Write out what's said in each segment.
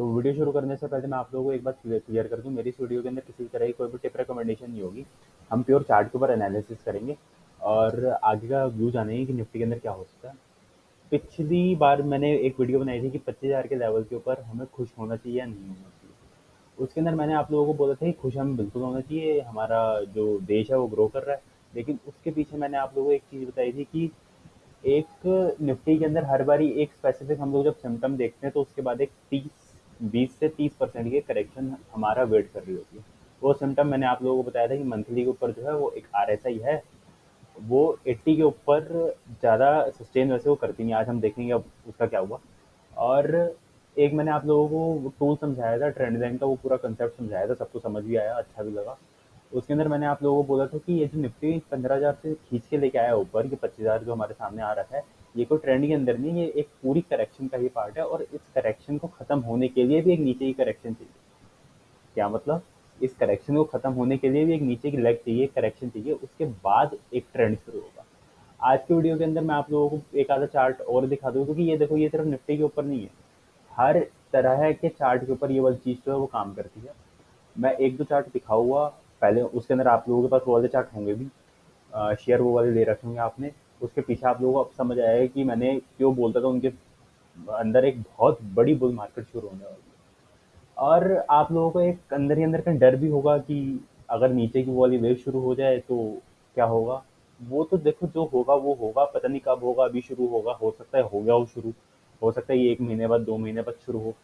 तो वीडियो शुरू करने से पहले मैं आप लोगों को एक बात क्लियर कर दूं, मेरी इस वीडियो के अंदर किसी भी तरह की कोई भी टिप रिकमेंडेशन नहीं होगी। हम प्योर चार्ट के ऊपर एनालिसिस करेंगे और आगे का व्यू जानेंगे कि निफ्टी के अंदर क्या हो सकता है। पिछली बार मैंने एक वीडियो बनाई थी कि 25,000 के लेवल के ऊपर हमें खुश होना चाहिए या नहीं होना चाहिए। उसके अंदर मैंने आप लोगों को बोला था कि खुश हमें बिल्कुल होना चाहिए, हमारा जो देश है वो ग्रो कर रहा है। लेकिन उसके पीछे मैंने आप लोगों को एक चीज़ बताई थी कि एक निफ्टी के अंदर हर बारी एक स्पेसिफिक हम लोग जब सिम्टम देखते हैं तो उसके बाद एक 20 से 30% की करेक्शन हमारा वेट कर रही होती है। वो सिम्टम मैंने आप लोगों को बताया था कि मंथली के ऊपर जो है वो एक RSI है, वो 80 के ऊपर ज़्यादा सस्टेन वैसे वो करती नहीं। आज हम देखेंगे अब उसका क्या हुआ। और एक मैंने आप लोगों को टूल समझाया था ट्रेंड लाइन का, वो पूरा कंसेप्ट समझाया था, सबको समझ भी आया, अच्छा भी लगा। उसके अंदर मैंने आप लोगों को बोला था कि ये जो निफ्टी 15,000 से खींच के लेके आया ऊपर, ये 25,000 जो हमारे सामने आ रखा है, ये कोई ट्रेंड के अंदर नहीं, ये एक पूरी करेक्शन का ही पार्ट है और इस करेक्शन को खत्म होने के लिए भी एक नीचे की करेक्शन चाहिए। क्या मतलब? इस करेक्शन को खत्म होने के लिए भी एक नीचे की लेग चाहिए, करेक्शन चाहिए, उसके बाद एक ट्रेंड शुरू होगा। आज की वीडियो के अंदर मैं आप लोगों को एक आधा चार्ट और दिखा दूँ, क्योंकि ये देखो, ये सिर्फ निफ्टी के ऊपर नहीं है, हर तरह के चार्ट के ऊपर ये वाली चीज़ जो है वो काम करती है। मैं एक दो चार्ट दिखाऊंगा पहले, उसके अंदर आप लोगों के पास वो वाले चार्ट होंगे भी, शेयर वो वाले ले रखे होंगे आपने। उसके पीछे आप लोगों को अब समझ आएगा कि मैंने क्यों बोलता था उनके अंदर एक बहुत बड़ी बुल मार्केट शुरू होने वाली है। और आप लोगों को एक अंदर ही अंदर का डर भी होगा कि अगर नीचे की वो वाली वेव शुरू हो जाए तो क्या होगा। वो तो देखो, जो होगा वो होगा, पता नहीं कब होगा, अभी शुरू होगा, हो सकता है हो गया हो शुरू, हो सकता है ये 1 महीने बाद 2 महीने बाद शुरू हो।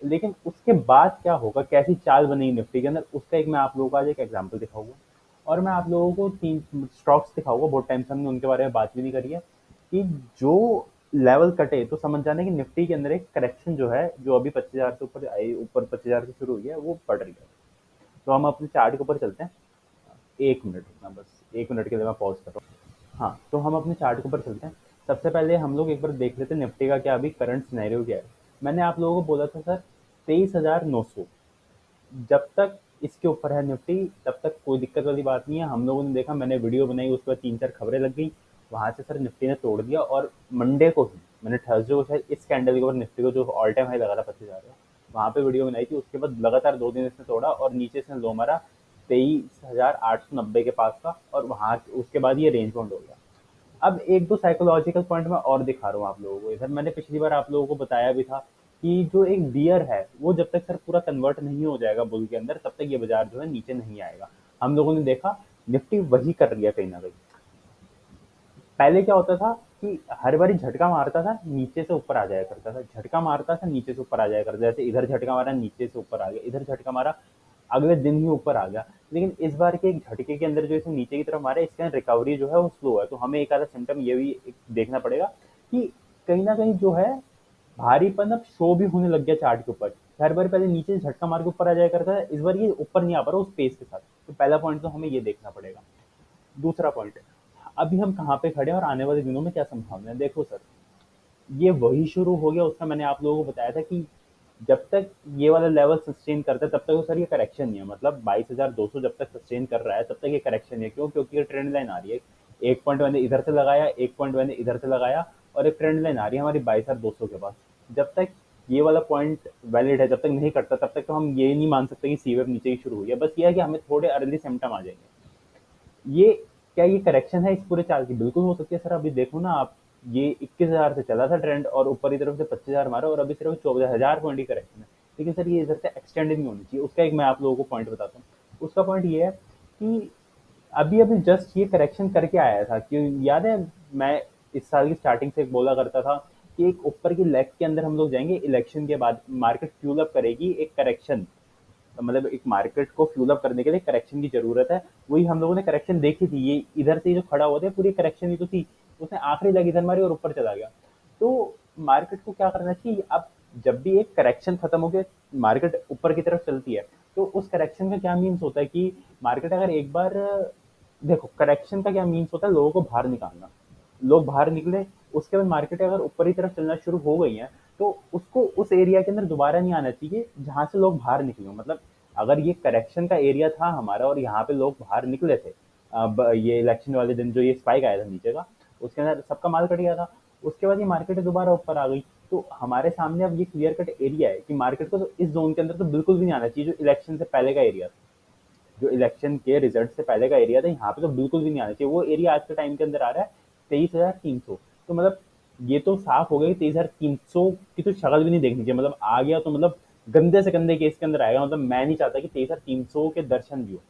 लेकिन उसके बाद क्या होगा, कैसी चाल बनेगी निफ्टी के अंदर, उसका एक मैं आप लोगों को आज एक एग्जांपल दिखाऊंगा। और मैं आप लोगों को 3 स्टॉक्स दिखाऊंगा, बहुत टाइम से हमने उनके बारे में बात भी नहीं करी है, कि जो लेवल कटे तो समझ जाने की निफ्टी के अंदर एक करेक्शन जो है, जो अभी 25,000 से ऊपर आई, ऊपर 25,000 से शुरू हुई है, वो पड़ रही है। तो हम अपने चार्ट के ऊपर चलते हैं। 1 मिनट रुकना, बस 1 मिनट के लिए मैं पॉज कर रहा हूँ। हाँ, तो हम अपने चार्ट के ऊपर चलते हैं। सबसे पहले हम लोग एक बार देख लेते हैं निफ्टी का क्या अभी करंट सिनेरियो क्या है। मैंने आप लोगों को बोला था सर, 23,900 जब तक इसके ऊपर है निफ्टी, तब तक कोई दिक्कत वाली बात नहीं है। हम लोगों ने देखा, मैंने वीडियो बनाई, उसके बाद 3 4 खबरें लग गई, वहां से सर निफ्टी ने तोड़ दिया। और मंडे को ही मैंने, थर्सडे को शायद, इस कैंडल के ऊपर निफ्टी को जो ऑल टाइम हाई लगा था 25,000 का, वहां पे वीडियो बनाई थी। उसके बाद लगातार 2 दिन इसने तोड़ा और नीचे इसने लो मारा 23,890 के पास का, और वहां उसके बाद ये रेंज बाउंड हो गया। अब एक दो साइकोलॉजिकल पॉइंट मैं और दिखा रहा हूँ आप लोगों को इधर। मैंने पिछली बार आप लोगों को बताया भी था कि जो एक बियर है, वो जब तक सर पूरा कन्वर्ट नहीं हो जाएगा बुल के अंदर, तब तक ये बाजार जो है नीचे नहीं आएगा। हम लोगों ने देखा, निफ्टी वही कर रही है कहीं ना कहीं। पहले क्या होता था कि हर बारी झटका मारता था, नीचे से ऊपर आ जाया करता था, झटका मारता था, नीचे से ऊपर आ जाया करता था। जैसे इधर झटका मारा, नीचे से ऊपर आ गया, इधर झटका मारा, अगले दिन ही ऊपर आ गया। लेकिन इस बार के एक झटके के अंदर जो इसे नीचे की तरफ मारा, इसके अंदर रिकवरी जो है वो स्लो है। तो हमें एक आधा सिम्टम ये भी देखना पड़ेगा कि कहीं ना कहीं जो है भारीपन अब शो भी होने लग गया चार्ट के ऊपर। हर बार पहले नीचे से झटका मार के ऊपर आ जाया करता है, इस बार ये ऊपर नहीं आ पा रहा उस पेस के साथ। तो पहला पॉइंट तो हमें ये देखना पड़ेगा। दूसरा पॉइंट है, अभी हम कहाँ पे खड़े हैं और आने वाले दिनों में क्या संभावना है। देखो सर, ये वही शुरू हो गया, उसका मैंने आप लोगों को बताया था कि जब तक ये वाला लेवल सस्टेन करता है तब तक तो सर ये करेक्शन नहीं है। मतलब 22,200 जब तक सस्टेन कर रहा है तब तक ये करेक्शन है। क्यों? क्योंकि ये ट्रेंड लाइन आ रही है। एक पॉइंट मैंने इधर से लगाया, एक पॉइंट मैंने इधर से लगाया, और एक ट्रेंड लाइन आ रही है हमारी 22,200 के पास। जब तक ये वाला पॉइंट वैलिड है, जब तक नहीं कटता, तब तक तो हम ये नहीं मान सकते कि सी वेव नीचे की शुरू हुई है। बस ये है कि हमें थोड़े अर्ली सिम्टम आ जाएंगे। ये क्या ये करेक्शन है इस पूरे चाल की? बिल्कुल हो सकती है सर। अभी देखो ना आप, ये 21,000 से चला था ट्रेंड और ऊपर की तरफ से 25,000 मारा, और अभी सिर्फ 14,000 पॉइंट की करेक्शन है। लेकिन सर ये इधर से एक्सटेंड नहीं होनी चाहिए। उसका एक मैं आप लोगों को पॉइंट बताता हूँ। उसका पॉइंट ये है कि अभी अभी जस्ट ये करेक्शन करके आया था। कि याद है, मैं इस साल की स्टार्टिंग से बोला करता था कि एक ऊपर की लेग के अंदर हम लोग जाएंगे, इलेक्शन के बाद मार्केट फ्यूल अप करेगी एक करेक्शन। मतलब एक मार्केट को फ्यूल अप करने के लिए करेक्शन की जरूरत है। वही हम लोगों ने करेक्शन देखी थी। ये इधर से जो खड़ा हुआ था, पूरी करेक्शन ही तो थी। उसने आखिरी लेग इधर मारी और ऊपर चला गया। तो मार्केट को क्या करना चाहिए अब? जब भी एक करेक्शन खत्म हो गया, मार्केट ऊपर की तरफ चलती है, तो उस करेक्शन का क्या मीन्स होता है कि मार्केट अगर एक बार, देखो करेक्शन का क्या मीन्स होता है, लोगों को बाहर निकालना। लोग बाहर निकले, उसके बाद मार्केट अगर ऊपर की तरफ चलना शुरू हो गई है, तो उसको उस एरिया के अंदर दोबारा नहीं आना चाहिए जहां से लोग बाहर निकले हों। मतलब अगर ये करेक्शन का एरिया था हमारा और यहाँ पे लोग बाहर निकले थे, अब ये इलेक्शन वाले दिन जो ये स्पाइक आया था नीचे का, उसके अंदर सबका माल कट गया था। उसके बाद ये मार्केट दोबारा ऊपर आ गई। तो हमारे सामने अब ये क्लियर कट एरिया है कि मार्केट को तो इस जोन के अंदर तो बिल्कुल भी नहीं आना चाहिए, जो इलेक्शन से पहले का एरिया था, जो इलेक्शन के रिजल्ट से पहले का एरिया था, यहाँ पे तो बिल्कुल भी नहीं आना चाहिए। वो एरिया आज के टाइम के अंदर आ रहा है 23,300। तो मतलब ये तो साफ हो गया कि 23,300 की तो शक्ल भी नहीं देखनी चाहिए, मतलब आ गया तो मतलब गंदे से गंदे केस के अंदर आएगा। मतलब मैं नहीं चाहता कि 23,300 के दर्शन भी हो।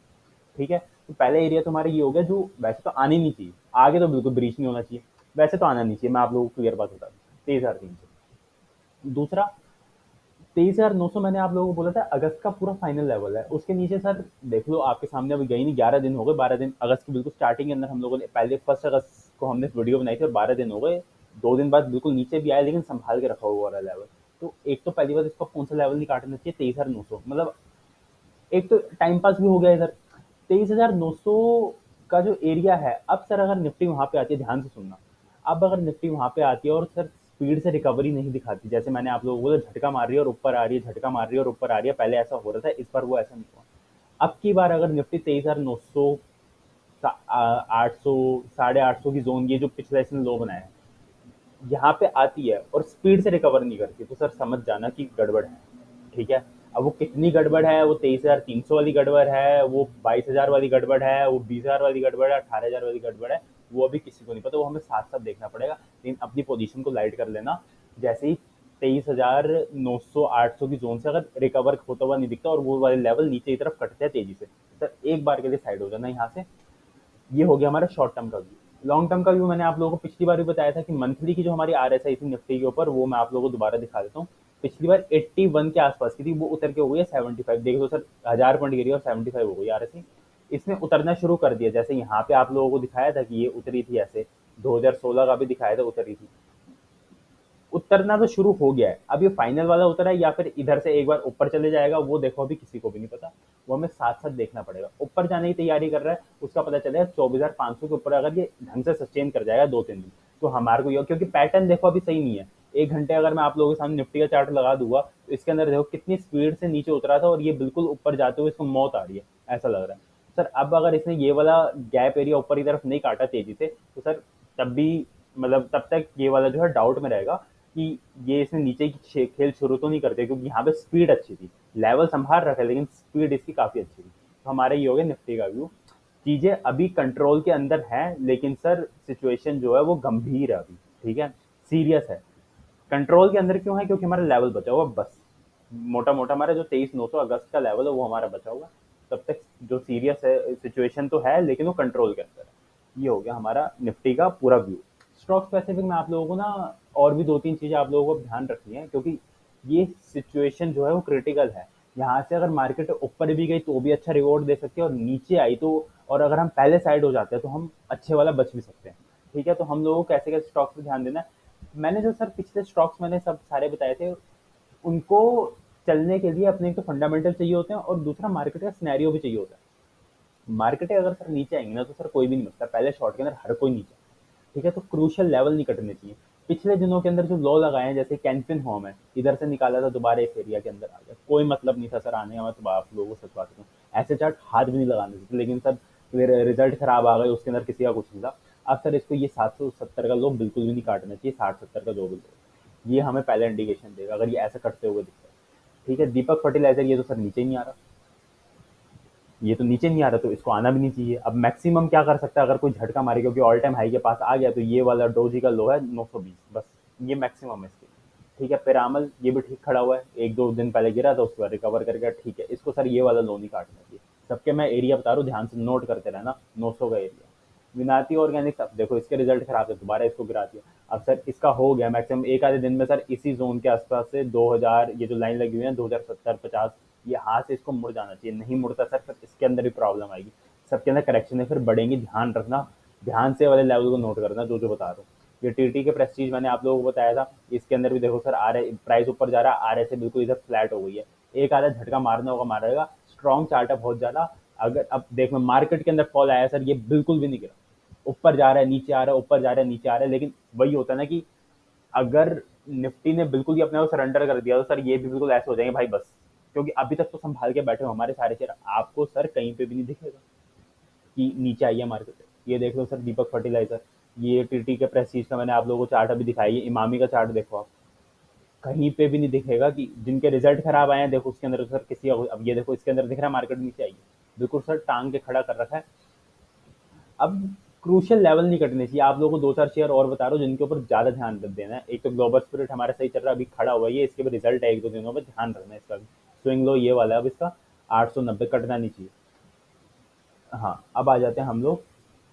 ठीक है, तो पहले एरिया तुम्हारा ये हो गया जो वैसे तो आने नहीं चाहिए, आगे तो बिल्कुल ब्रीच नहीं होना चाहिए, वैसे तो आना नहीं चाहिए। मैं आप लोगों को क्लियर बात बता दूं, 23,300। दूसरा, 23,900 मैंने आप लोगों को बोला था अगस्त का पूरा फाइनल लेवल है। उसके नीचे सर देख लो, आपके सामने अभी गई नहीं, 11 दिन हो गए, 12 दिन अगस्त की बिल्कुल स्टार्टिंग के अंदर हम लोगों ने पहले 1 अगस्त को हमने वीडियो बनाई थी, और 12 दिन हो गए, 2 दिन बाद बिल्कुल नीचे भी आया, लेकिन संभाल के रखा हुआ वाला लेवल। तो एक तो पहली बात, इसको कौन सा लेवल नहीं काटना चाहिए 23,900, मतलब एक तो टाइम पास भी हो गया इधर। 23,900 का जो एरिया है, अब सर अगर निफ्टी वहां पे आती है, ध्यान से सुनना, अब अगर निफ्टी वहां पे आती है और सर स्पीड से रिकवरी नहीं दिखाती, जैसे मैंने आप लोगों को बोला झटका मार रही है और ऊपर आ रही है, झटका मार रही है और ऊपर आ रही है, पहले ऐसा हो रहा था, इस बार वो ऐसा नहीं हुआ। अब की बार अगर निफ्टी 23,900, 800, 850 की जोन, ये जो पिछला इसने लो बनाया है, यहाँ पे आती है और स्पीड से रिकवर नहीं करती, तो सर समझ जाना कि गड़बड़ है। ठीक है, अब वो कितनी गड़बड़ है, वो 23,300 वाली गड़बड़ है, वो 22,000 वाली गड़बड़ है, वो 20,000 वाली गड़बड़ है, 18,000 वाली गड़बड़ है, वो अभी किसी को नहीं पता, वो हमें साथ साथ देखना पड़ेगा। लेकिन अपनी पोजीशन को लाइट कर लेना, जैसे ही 23,900 800 की जोन से अगर रिकवर होता हुआ नहीं दिखता और वो वाले लेवल नीचे की तरफ कटते हैं तेजी से, सर एक बार के लिए साइड हो जाना यहाँ से। ये हो गया हमारा शॉर्ट टर्म का व्यू। लॉन्ग टर्म का व्यू मैंने आप लोगों को पिछली बार भी बताया था कि मंथली की जो हमारी RSI थी निफ्टी के ऊपर, वो मैं आप लोगों को दोबारा दिखा देता हूँ। पिछली बार 81 के आसपास की थी, वो उतर के हो गई है 75। देख लो सर, 1000 पॉइंट गिरी और 75 हो गई RSI। इसने उतरना शुरू कर दिया, जैसे यहाँ पे आप लोगों को दिखाया था कि ये उतरी थी ऐसे, 2016 का भी दिखाया था उतरी थी, उतरना तो शुरू हो गया है। अब ये फाइनल वाला उतरा है या फिर इधर से एक बार ऊपर चले जाएगा, वो देखो अभी किसी को भी नहीं पता, वो हमें साथ साथ देखना पड़ेगा। ऊपर जाने की तैयारी कर रहा है, उसका पता चलेगा 24,500 के ऊपर अगर ये ढंग से सस्टेन कर जाएगा 2-3 दिन, तो हमारे को ये, क्योंकि पैटर्न देखो अभी सही नहीं है। 1 घंटे अगर मैं आप लोगों के सामने निफ्टी का चार्ट लगा दूंगा, तो इसके अंदर देखो कितनी स्पीड से नीचे उतरा था और ये बिल्कुल ऊपर जाते हुए इसको मौत आ रही है, ऐसा लग रहा है। सर अब अगर इसने ये वाला गैप एरिया ऊपर की तरफ नहीं काटा तेजी से, तो सर तब भी, मतलब तब तक ये वाला जो है डाउट में रहेगा कि ये इसने नीचे की खेल शुरू तो नहीं करते, क्योंकि यहाँ पे स्पीड अच्छी थी, लेवल संभाल रखा है, लेकिन स्पीड इसकी काफी अच्छी थी। तो हमारा ये हो गया निफ्टी का व्यू। चीजें अभी कंट्रोल के अंदर है, लेकिन सर सिचुएशन जो है वो गंभीर है अभी। ठीक है, सीरियस है। कंट्रोल के अंदर क्यों है, क्योंकि हमारा लेवल बचा हुआ बस, मोटा मोटा हमारा जो 23,900 अगस्त का लेवल है वो हमारा बचा हुआ। तब तक जो सीरियस है सिचुएशन तो है, लेकिन वो कंट्रोल के अंदर है। ये हो गया हमारा निफ्टी का पूरा व्यू। स्टॉक स्पेसिफिक में आप लोगों को ना और भी 2-3 चीजें आप लोगों को ध्यान रखनी है, क्योंकि ये सिचुएशन जो है वो क्रिटिकल है। यहाँ से अगर मार्केट ऊपर भी गई तो भी अच्छा रिवॉर्ड दे सकती है, और नीचे आई तो, और अगर हम पहले साइड हो जाते हैं तो हम अच्छे वाला बच भी सकते हैं। ठीक है, तो हम लोगों को कैसे कैसे स्टॉक्स पे ध्यान देना है। मैंने जो सर पिछले स्टॉक्स मैंने सब सारे बताए थे, उनको चलने के लिए अपने एक तो फंडामेंटल चाहिए होते हैं, और दूसरा मार्केट का सिनेरियो भी चाहिए होता है। मार्केटें अगर सर नीचे आएंगी ना, तो सर कोई भी नहीं बचता, पहले शॉर्ट के अंदर हर कोई नीचे। ठीक है, तो क्रूशियल लेवल नहीं कटने चाहिए। पिछले दिनों के अंदर जो लॉ लगाए हैं, जैसे कैंपिन होम है, इधर से निकाला था, दोबारा इस एरिया के अंदर आ गया, कोई मतलब नहीं था सर आने का। मैं तो आप लोगों को सच बात करूँ, ऐसे चार्ट हाथ भी नहीं लगाने थे, लेकिन सर फिर रिजल्ट खराब आ गए, उसके अंदर किसी का कुछ नहीं था। अब सर इसको ये 770 का लो बिल्कुल भी नहीं काटना चाहिए, 60-70 का जो भी लो, ये हमें पहले इंडिकेशन देगा अगर ये ऐसा करते हुए दिखता है। ठीक है, दीपक फर्टिलाइजर ये तो सर नीचे ही नहीं आ रहा, ये तो नीचे नहीं आ रहा, तो इसको आना भी नहीं चाहिए। अब मैक्सिमम क्या कर सकता है, अगर कोई झटका मारे, क्योंकि ऑल टाइम हाई के पास आ गया, तो ये वाला डोजी का लो है 920, बस ये मैक्सिमम है इसके। ठीक है, पिरामल ये भी ठीक खड़ा हुआ है, 1-2 दिन पहले गिरा था, उसके बाद रिकवर कर गया। ठीक है, इसको सर ये वाला लो नहीं काटना चाहिए। सबके मैं एरिया बता रहा हूँ, ध्यान से नोट करते रहना, 900 का एरिया। विनाती ऑर्गेनिक्स, अब देखो इसके रिजल्ट खराब थे, दोबारा इसको गिरा दिया। अब सर इसका हो गया मैक्सिमम एक आधे दिन में सर इसी जोन के आसपास से 2000, ये जो लाइन लगी हुई है 2070-50, ये हाथ से इसको मुड़ जाना चाहिए। नहीं मुड़ता सर, फिर इसके अंदर भी प्रॉब्लम आएगी, सबके अंदर करेक्शन है, फिर बढ़ेंगी। ध्यान रखना, ध्यान से वाले लेवल को नोट करना जो जो बता रहा हूँ। ये टीटी के प्रेस्टीज मैंने आप लोगों को बताया था, इसके अंदर भी देखो सर आ रहे, प्राइस ऊपर जा रहा है, आ रहे से बिल्कुल इधर फ्लैट हो गई है। एक आधा झटका मारना होगा, मारेगा। स्ट्रॉन्ग चार्ट है बहुत ज्यादा। अगर अब देखो मार्केट के अंदर फॉल आया सर, ये बिल्कुल भी नहीं गिरा, ऊपर जा रहा है नीचे आ रहा है, ऊपर जा रहा है नीचे आ रहा है। लेकिन वही होता है ना कि अगर निफ्टी ने बिल्कुल ही अपने को सरेंडर कर दिया, तो सर ये भी बिल्कुल ऐसे हो जाएंगे भाई बस, क्योंकि अभी तक तो संभाल के बैठे हो हमारे सारे शेयर, आपको सर कहीं पे भी नहीं दिखेगा कि नीचे आई है मार्केट। ये देख लो सर दीपक फर्टिलाइजर, ये टीटी के प्रेस्टीज का मैंने आप लोगों को चार्ट अभी दिखाई है, इमामी का चार्ट देखो आप, कहीं पे भी नहीं दिखेगा कि जिनके रिजल्ट खराब आए हैं, देखो उसके अंदर सर किसी, अब ये देखो इसके अंदर दिख रहा है मार्केट नीचे आई है, बिल्कुल सर टांग के खड़ा कर रखा है। अब क्रूशियल लेवल नहीं कटने चाहिए। आप लोगों को दो चार शेयर और बता रहा हूँ जिनके ऊपर ज्यादा ध्यान देना है। एक तो ग्लोबल स्पिरिट हमारा सही चल रहा है, अभी खड़ा हुआ है ये, इसके भी रिजल्ट है एक दो दिनों में, ध्यान रखना है इसका भी। स्विंग लो ये वाला है, अब इसका 890 कटना नहीं चाहिए। हाँ, अब आ जाते हैं हम लोग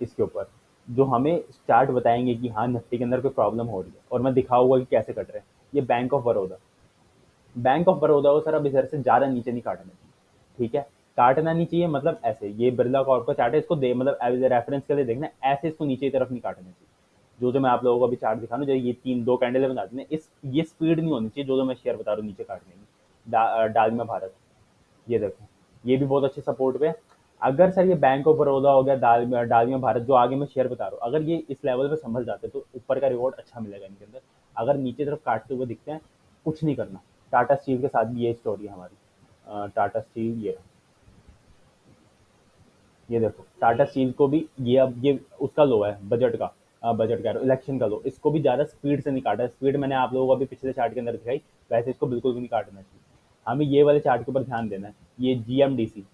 इसके ऊपर, जो हमें चार्ट बताएंगे कि हाँ निफ्टी के अंदर कोई प्रॉब्लम हो रही है, और मैं दिखाऊंगा कि कैसे कट रहे हैं। ये bank of Baroda, bank of Baroda को सर अब इधर से ज्यादा नीचे नहीं काटना चाहिए, ठीक है। काटना नहीं चाहिए मतलब ऐसे, ये बिरला कॉर्प का चार्ट है, इसको दे मतलब एज रेफरेंस के लिए देखना, ऐसे इसको नीचे की तरफ नहीं काटना चाहिए। जो जो मैं आप लोगों को अभी चार्ट दिखा रहा हूँ, जो ये तीन दो कैंडल बना देने, इस ये स्पीड नहीं होनी चाहिए जो जो मैं शेयर बता रहा हूँ नीचे काटने की। डालमिया भारत, ये देखो, ये भी बहुत अच्छे सपोर्ट पे है। अगर सर ये बैंक ऑफ बड़ौदा हो गया, डालमिया भारत, जो आगे मैं शेयर बता रहा हूँ, अगर ये इस लेवल पे संभल जाते तो ऊपर का रिवॉर्ड अच्छा मिलेगा इनके अंदर। अगर नीचे तरफ काटते हुए दिखते हैं, कुछ नहीं करना। टाटा स्टील के साथ भी ये स्टोरी है हमारी। टाटा स्टील, ये देखो टाटा स्टील को भी ये, अब ये उसका लो है बजट का, बजट कह रहा हूँ, इलेक्शन का लो, इसको भी ज्यादा स्पीड से नहीं काटा। स्पीड मैंने आप लोगों को अभी पिछले चार्ट के अंदर दिखाई, वैसे इसको बिल्कुल भी नहीं काटना चाहिए। हमें ये वाले चार्ट के ऊपर ध्यान देना है। ये जीएमडीसी,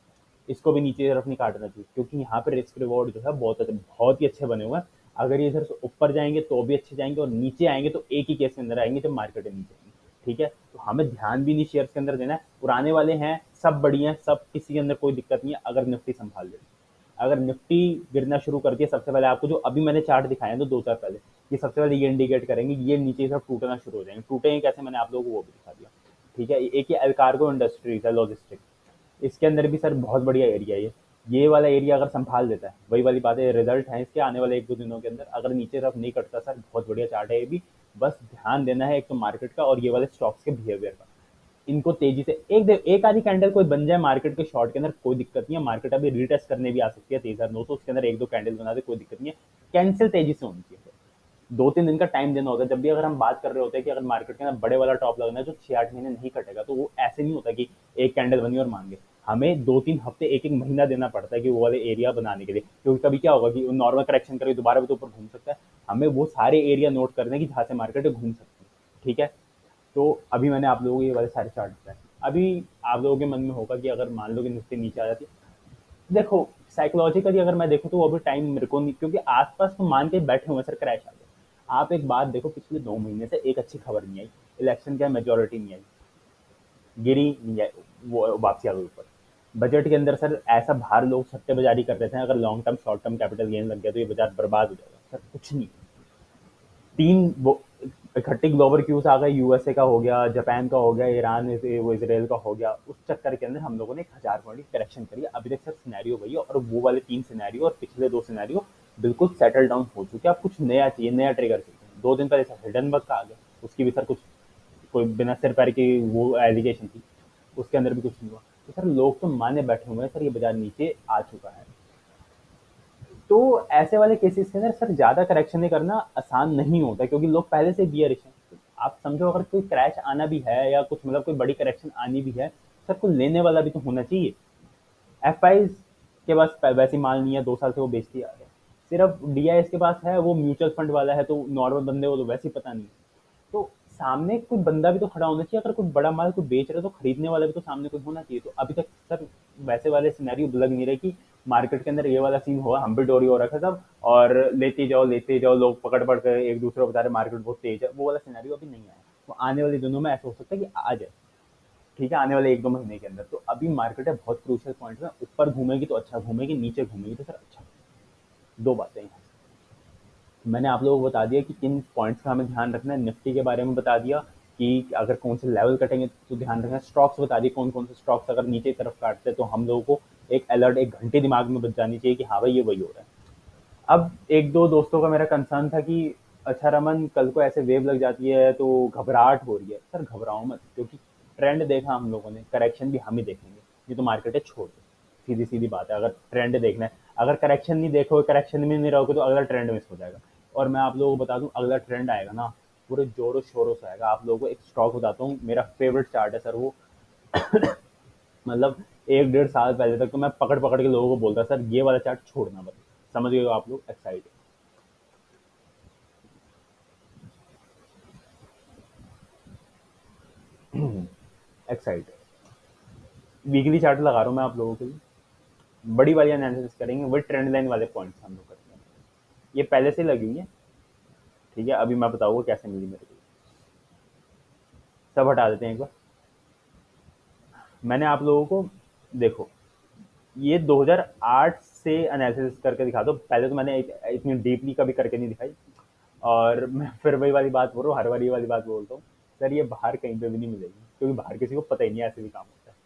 इसको भी नीचे की तरफ नहीं काटना चाहिए, क्योंकि यहाँ पे रिस्क रिवॉर्ड जो है बहुत ही अच्छे बने हुए हैं। अगर ये इधर से ऊपर जाएंगे तो भी अच्छे जाएंगे, और नीचे आएंगे तो एक ही केस के अंदर आएंगे जब मार्केट नीचे आएंगे, ठीक है। तो हमें ध्यान भी नहीं शेयर के अंदर देना है, पुराने वाले हैं सब बढ़िया, सब किसी के अंदर कोई दिक्कत नहीं है अगर निफ्टी संभाल ले। अगर निफ्टी गिरना शुरू करती है, सबसे पहले आपको जो अभी मैंने चार्ट दिखाया है दो चार पहले, ये सबसे पहले ये इंडिकेट करेंगे ये नीचे सब टूटना शुरू हो जाएंगे। टूटेंगे कैसे, मैंने आप लोगों को वो भी दिखा दिया, ठीक है। एक ये एल्कार्गो इंडस्ट्रीज है, लॉजिस्टिक, इसके अंदर भी सर बहुत बढ़िया एरिया है ये वाला एरिया अगर संभाल देता है, वही वाली बात है, रिजल्ट है इसके आने वाले एक दो दिनों के अंदर, अगर नीचे तरफ नहीं कटता सर बहुत बढ़िया चार्ट है ये भी। बस ध्यान देना है एक तो मार्केट का, और ये वाले स्टॉक्स के बिहेवियर का। इनको तेजी से एक आधी कैंडल कोई बन जाए मार्केट के शॉर्ट के अंदर, कोई दिक्कत नहीं है। मार्केट अभी रीटेस्ट करने भी आ सकती है 23,900, उसके अंदर एक दो कैंडल बना दे, कोई दिक्कत नहीं है। कैंसिल तेजी से होनी चाहिए, दो तीन दिन का टाइम देना होता है। जब भी अगर हम बात कर रहे होते हैं कि अगर मार्केट के अंदर बड़े वाला टॉप लगना है जो 6-8 महीने नहीं कटेगा, तो वो ऐसे नहीं होता कि एक कैंडल बनी और मान गए। हमें 2-3 हफ्ते, एक एक महीना देना पड़ता है कि वो वाले एरिया बनाने के लिए, क्योंकि कभी क्या होगा कि नॉर्मल करेक्शन करके दोबारा भी तो ऊपर घूम सकता है। हमें वो सारे एरिया नोट करने की जहाँ से मार्केट घूम सकती है, ठीक है। तो अभी मैंने आप लोगों को ये वाले सारे चार्ट बताए। अभी आप लोगों के मन में होगा कि अगर मान लो कि निफ्टी नीचे आ जाती है, देखो साइकोलॉजिकली अगर मैं देखूँ तो वो अभी टाइम मेरे को नहीं, क्योंकि आसपास तो मान के बैठे हुए सर क्रैश आ गया। आप एक बात देखो, पिछले 2 महीने से एक अच्छी खबर नहीं आई, इलेक्शन का मेजोरिटी नहीं आई, गिरी नहीं आई, वो वापसी आ गई ऊपर। बजट के अंदर सर ऐसा बाहर लोग सट्टेबाजी कर रहे थे, अगर long term short term capital gain लग गया तो ये बाजार बर्बाद हो जाएगा सर, कुछ नहीं। तीन वो इकट्ठी ग्लोबल क्यूज आ गए, यूएसए का हो गया, जापान का हो गया, ईरान वो इसराइल का हो गया, उस चक्कर के अंदर हम लोगों ने 1,000 पॉइंट की करेक्शन करी है। अभी तक सर सिनेरियो वही है, और वो वाले 3 सिनेरियो और पिछले 2 सिनेरियो बिल्कुल सेटल डाउन हो चुके हैं। अब कुछ नया चाहिए, नया ट्रिगर चाहिए। 2 दिन पहले सर हिडनबर्ग का आ गया, उसकी भी सर कुछ कोई बिना सिर पैर की वो एलिगेशन थी, उसके अंदर भी कुछ नहीं हुआ। तो सर लोग तो माने बैठे हुए हैं सर, ये बाजार नीचे आ चुका है। तो ऐसे वाले केसेस के अंदर सर ज्यादा करेक्शन करना आसान नहीं होता, क्योंकि लोग पहले से बियरिश हैं। आप समझो अगर कोई क्रैश आना भी है या कुछ मतलब कोई बड़ी करेक्शन आनी भी है, सर कोई लेने वाला भी तो होना चाहिए। एफ आई के पास वैसी माल नहीं है, 2 साल से वो बेचती आ रहे हैं। सिर्फ डी आई एस के पास है, वो म्यूचुअल फंड वाला है, तो नॉर्मल बंदे को तो वैसे ही पता नहीं। तो सामने कोई बंदा भी तो खड़ा होना चाहिए, अगर कोई बड़ा माल कोई बेच रहा है तो खरीदने वाला भी तो सामने कोई होना चाहिए। तो अभी तक सर वैसे वाले सिनेरियो लग नहीं रहे कि मार्केट के अंदर ये वाला सीन हुआ, हम भी डोरी हो रखा सब, और लेते जाओ, लोग पकड़ पड़ कर एक दूसरे को बता रहे मार्केट बहुत तेज है, वो वाला सिनेरियो अभी नहीं आया। तो आने वाले दिनों में ऐसा हो सकता है कि आ जाए, ठीक है, आने वाले 1-2 महीने के अंदर। तो अभी मार्केट है बहुत क्रूशियल पॉइंट में, ऊपर घूमेगी तो अच्छा घूमेगी, नीचे घूमेगी तो सर अच्छा। दो बातें हैं, मैंने आप लोगों को बता दिया कि किन पॉइंट्स का हमें ध्यान रखना है। निफ्टी के बारे में बता दिया कि अगर कौन से लेवल कटेंगे तो ध्यान रखना है। स्टॉक्स बता दिए कौन कौन से स्टॉक्स अगर नीचे की तरफ काटते हैं तो हम लोगों को एक अलर्ट, एक घंटे दिमाग में बच जानी चाहिए कि हाँ भाई ये वही हो रहा है। अब एक दो दोस्तों का मेरा कंसर्न था कि अच्छा रमन कल को ऐसे वेव लग जाती है तो घबराहट हो रही है। सर घबराओ मत, क्योंकि ट्रेंड देखा हम लोगों ने, करेक्शन भी हम ही देखेंगे। ये तो मार्केट है, छोड़ दो, सीधी सीधी बात है। अगर ट्रेंड देखना है, अगर करेक्शन नहीं देखोगे, करेक्शन में नहीं रहोगे, तो अगला ट्रेंड मिस हो जाएगा। और मैं आप लोगों को बता दूं, अगला ट्रेंड आएगा ना पूरे जोरों शोरों से आएगा। आप लोगों को एक स्टॉक बताता हूँ, मेरा फेवरेट चार्ट है सर वो, मतलब 1-1.5 साल पहले तक तो मैं पकड़ पकड़ के लोगों को बोलता सर ये वाला चार्ट छोड़ना मत। समझ गए हो आप लोग, एक्साइट। एक्साइड वीकली चार्ट लगा रहा हूँ मैं आप लोगों के लिए, बड़ी वाली एनालिसिस करेंगे, वही ट्रेंड लाइन वाले पॉइंट्स हम लोग करेंगे। ये पहले से लगी हुई है, ठीक है। अभी मैं बताऊंगा कैसे मिली मेरे को, सब हटा देते हैं एक बार। मैंने आप लोगों को, देखो, ये 2008 से एनालिसिस करके दिखा दो। पहले तो मैंने इतनी डीपली कभी करके नहीं दिखाई, और मैं फिर वही वाली बात बोल रहा हूँ, हर बार ये वाली बात बोलता हूँ सर, ये बाहर कहीं पे भी नहीं मिलेगी, क्योंकि बाहर किसी को पता ही नहीं है ऐसे भी काम होता है,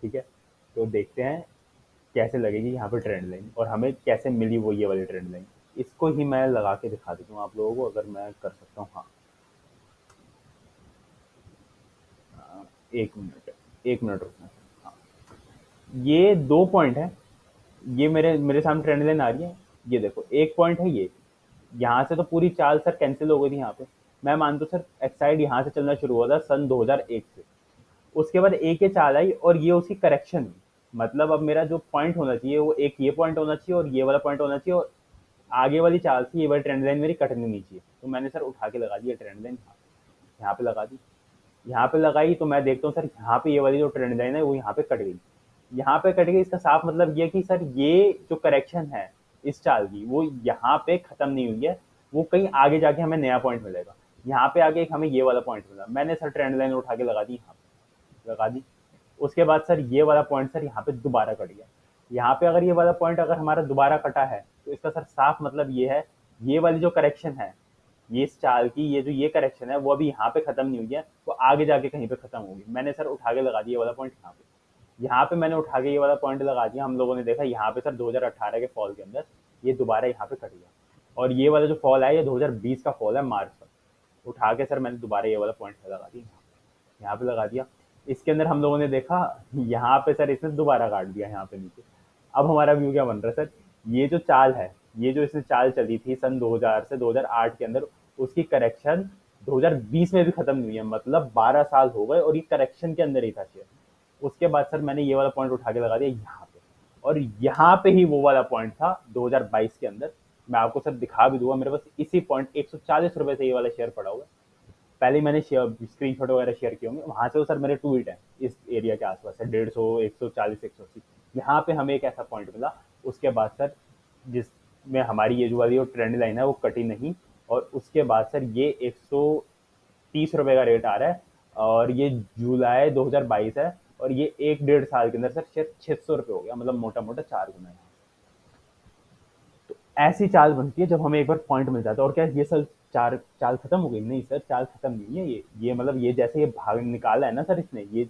ठीक है। तो देखते हैं कैसे लगेगी यहाँ पे ट्रेंड लाइन, और हमें कैसे मिली वो ये वाली ट्रेंड लाइन। इसको ही मैं लगा के दिखा देता हूँ आप लोगों को, अगर मैं कर सकता हूँ। हाँ, 1 मिनट, 1 मिनट रुकना। हाँ, ये 2 पॉइंट है, ये मेरे मेरे सामने ट्रेंड लाइन आ रही है। ये देखो, एक पॉइंट है ये, यहाँ से तो पूरी चाल सर कैंसिल हो गई थी यहाँ पे। मैं मानता हूँ सर एक्साइड यहाँ से चलना शुरू हुआ था सन 2001 से। उसके बाद एक ये चाल आई और ये उसकी करेक्शन हुई। मतलब अब मेरा जो पॉइंट होना चाहिए वो एक ये पॉइंट होना चाहिए और ये वाला पॉइंट होना चाहिए, और आगे वाली चाल से ये वाली ट्रेंड लाइन मेरी कटनी नहीं चाहिए। तो मैंने सर उठा के लगा दी ट्रेंड लाइन, यहाँ पे लगा दी। यहाँ पे लगाई तो मैं देखता हूँ सर यहाँ पे ये वाली जो ट्रेंड लाइन है वो यहाँ पे कट गई, यहाँ पे कट गई। इसका साफ मतलब ये कि सर ये जो करेक्शन है इस चाल की, वो यहाँ पे खत्म नहीं हुई है, वो कहीं आगे जाके हमें नया पॉइंट मिलेगा। यहाँ पे आगे एक हमें ये वाला पॉइंट मिला, मैंने सर ट्रेंड लाइन उठा के लगा दी, यहाँ पे लगा दी। उसके बाद सर ये वाला पॉइंट सर यहाँ पे दोबारा कट गया। यहाँ पे अगर ये वाला पॉइंट अगर हमारा दोबारा कटा है तो इसका सर साफ मतलब ये है, ये वाली जो करेक्शन है, ये इस चाल की ये जो ये करेक्शन है वो अभी यहाँ पे खत्म नहीं हुई है, वो आगे जाके कहीं पे खत्म होगी। मैंने सर उठा के लगा दिया वाला पॉइंट यहाँ पे, यहाँ पे मैंने उठा के ये वाला पॉइंट लगा दिया। हम लोगों ने देखा यहाँ पे सर 2018 के फॉल के अंदर ये दोबारा यहाँ पे कट गया, और ये वाला जो फॉल है ये 2020 का फॉल है, मार्च का। उठा के सर मैंने दोबारा ये वाला पॉइंट लगा दिया, यहाँ पे लगा दिया। इसके अंदर हम लोगों ने देखा यहाँ पे सर इसने दोबारा काट दिया यहाँ पे नीचे। अब हमारा व्यू क्या बन रहा है सर, ये जो चाल है, ये जो इसने चाल चली थी सन 2000 से 2008 के अंदर, उसकी करेक्शन 2020 में भी खत्म नहीं हुई है। मतलब 12 साल हो गए और ये करेक्शन के अंदर ही था शेयर। उसके बाद सर मैंने ये वाला पॉइंट उठा के लगा दिया यहाँ पे, और यहाँ पे ही वो वाला पॉइंट था 2022 के अंदर। मैं आपको सर दिखा भी दूंगा, मेरे पास इसी पॉइंट 140 रुपए से ये वाला शेयर पड़ा हुआ है। पहले ही मैंने स्क्रीन शॉट वगैरह शेयर किए होंगे, वहां से तो सर मेरे ट्वीट है इस एरिया के आसपास है, 150, 140, 180। यहाँ पे हमें एक ऐसा पॉइंट मिला। उसके बाद सर जिसमें हमारी ये जो वाली ट्रेंड लाइन है वो कटी नहीं, और उसके बाद सर ये 130 रुपए का रेट आ रहा है, और ये जुलाई 2022 है, और ये 1 डेढ़ साल के अंदर सर शेयर 600 रुपये हो गया, मतलब मोटा मोटा 4 गुना है। तो ऐसी चाल बनती है जब हमें एक बार पॉइंट मिल जाता है। और क्या ये सर चार चाल खत्म हो गई? नहीं सर, चाल खत्म नहीं है। ये मतलब ये जैसे ये भाग निकाला है ना सर इसने, ये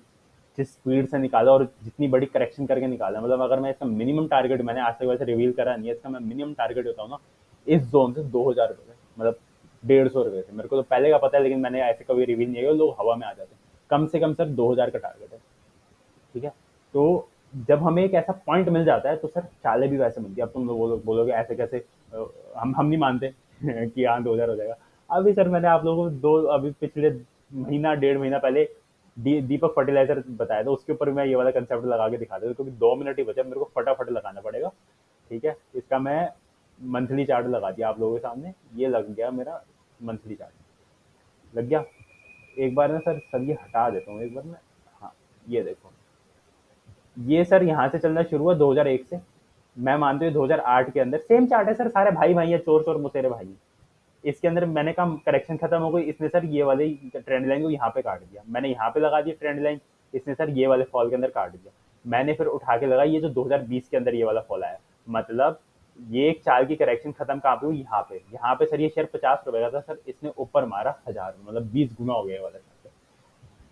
जिस स्पीड से निकाला और जितनी बड़ी करेक्शन करके निकाला, मतलब अगर मैं इसका मिनिमम टारगेट, मैंने आज तक वैसे रिवील करा नहीं है, इसका मैं मिनिमम टारगेट बताऊँ ना, इस जोन से 2000 रुपये, मतलब 150 रुपये से। मेरे को तो पहले का पता है, लेकिन मैंने ऐसे कभी रिवील नहीं किया, लोग हवा में आ जाते हैं। कम से कम सर 2000 का टारगेट है, ठीक है। तो जब हमें एक ऐसा पॉइंट मिल जाता है तो सर चालें भी वैसे मिलती है। अब तुम लोग बोलोगे ऐसे कैसे, हम नहीं मानते कि हाँ 2000 हो जाएगा। अभी सर मैंने आप लोगों को अभी पिछले महीना 1.5 महीना पहले दीपक फर्टिलाइजर बताया था, उसके ऊपर मैं ये वाला कंसेप्ट लगा के दिखा देता, क्योंकि 2 मिनट ही बचे, मेरे को फटाफट लगाना पड़ेगा, ठीक है। इसका मैं मंथली चार्ट लगा दिया आप लोगों के सामने, ये लग गया मेरा मंथली चार्ट, लग गया। एक बार ना सर ये हटा देता हूँ एक बार मैं। हाँ, ये देखो, ये सर यहाँ से चलना शुरू हुआ 2001 से। मैं मानते हुए 2008 के अंदर सेम चार्ट है सर, सारे भाई भाई है, चोर चोर मुसेरे भाई। इसके अंदर मैंने कहा करेक्शन खत्म हो गई, इसने सर ये वाले ट्रेंड लाइन को यहाँ पे काट दिया, मैंने यहाँ पे लगा दिया ट्रेंड लाइन, इसने सर ये वाले फॉल के अंदर काट दिया। मैंने फिर उठा के लगा ये जो 2020 के अंदर ये वाला फॉल आया, मतलब ये एक चाल की करेक्शन खत्म कहाँ पे हुई? यहाँ पे सर ये शेयर 50 रुपए का था सर, इसने ऊपर मारा 1000, मतलब 20 गुना हो गया ये वाला।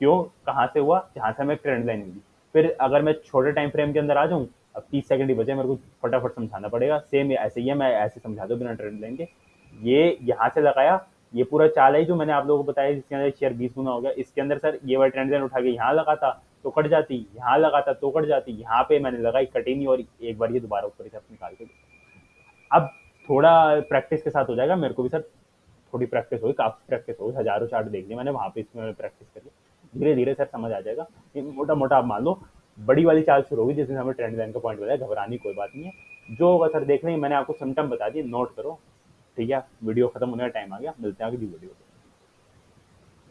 क्यों? कहाँ से हुआ? जहाँ से हमें ट्रेंड लाइन मिली। फिर अगर मैं छोटे टाइम फ्रेम के अंदर आ जाऊँ, अब 30 सेकंड ही बचे, मेरे को फटाफट समझाना पड़ेगा। सेम ऐसे ही है, मैं ऐसे समझा दूँ बिना ट्रेंड लाइन के। ये यहाँ से लगाया, ये पूरा चाल है जो मैंने आप लोगों को बताया, जिसके अंदर शेयर 20 गुना हो गया। इसके अंदर सर ये वाली ट्रेंड लाइन उठा के यहाँ लगाता तो कट जाती, यहाँ लगाता तो कट जाती, यहाँ पे मैंने लगाई कटी नहीं, और एक बार ये दोबारा ऊपर की तरफ निकाल के। अब थोड़ा प्रैक्टिस के साथ हो जाएगा, मेरे को भी सर थोड़ी प्रैक्टिस होगी, काफी प्रैक्टिस होगी, हजारों चार्ट देख लिया मैंने वहां पे, इसमें प्रैक्टिस करी, धीरे धीरे सर समझ आ जाएगा। मोटा मोटा आप मान लो बड़ी वाली चाल शुरू होगी जिसमें हमें ट्रेंड लाइन का पॉइंट बताया, घबरानी कोई बात नहीं है। जो होगा सर देख लेंगे, मैंने आपको सिम्टम बता दिए, नोट करो, ठीक है। वीडियो खत्म होने का टाइम आ गया, मिलते हैं अगली वीडियो।